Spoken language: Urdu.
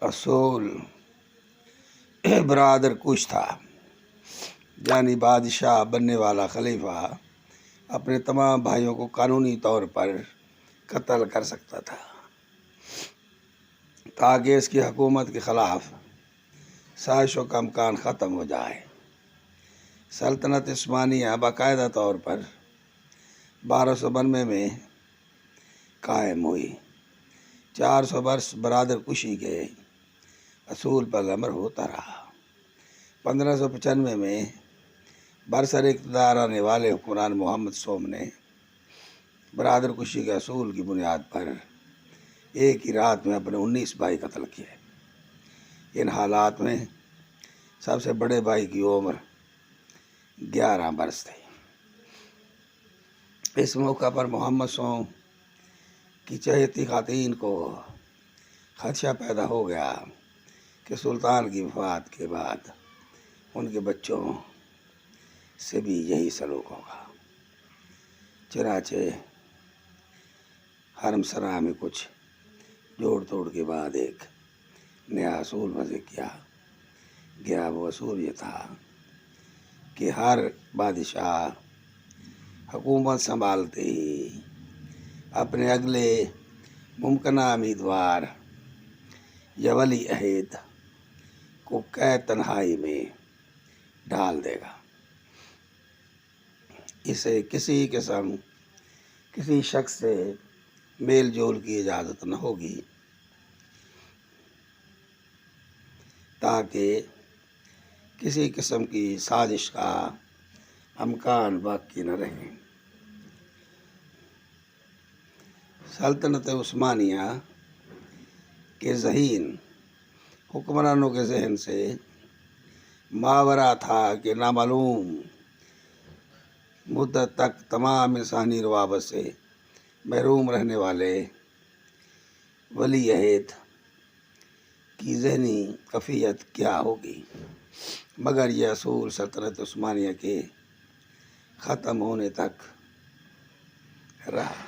اصول برادر کچھ تھا، یعنی بادشاہ بننے والا خلیفہ اپنے تمام بھائیوں کو قانونی طور پر قتل کر سکتا تھا تاکہ اس کی حکومت کے خلاف سازشوں کا امکان ختم ہو جائے۔ سلطنت عثمانیہ باقاعدہ طور پر 1292 میں قائم ہوئی۔ 400 برس برادر کشی کے اصول پر عمل ہوتا رہا۔ 1595 میں برسر اقتدار آنے والے حکمران محمد سوم نے برادر کشی کے اصول کی بنیاد پر ایک ہی رات میں اپنے 19 بھائی قتل کیے۔ ان حالات میں سب سے بڑے بھائی کی عمر 11 برس تھی۔ اس موقع پر محمد سوم کی چہیتی خواتین کو خدشہ پیدا ہو گیا کہ سلطان کی وفات کے بعد ان کے بچوں سے بھی یہی سلوک ہوگا۔ چنانچہ حرم سرا میں کچھ جوڑ توڑ کے بعد ایک نیا اصول وضع کیا گیا۔ وہ اصول یہ تھا کہ ہر بادشاہ حکومت سنبھالتے ہی اپنے اگلے ممکنہ امیدوار یا ولی عہد کو قید تنہائی میں ڈال دے گا۔ اسے کسی شخص سے میل جول کی اجازت نہ ہوگی تاکہ کسی قسم کی سازش کا امکان باقی نہ رہے۔ سلطنت عثمانیہ کے ذہین حکمرانوں کے ذہن سے ماورا تھا کہ نامعلوم مدت تک تمام انسانی روابط سے محروم رہنے والے ولی عہد کی ذہنی کیفیت کیا ہوگی، مگر یہ اصول سلطنت عثمانیہ کے ختم ہونے تک رہا۔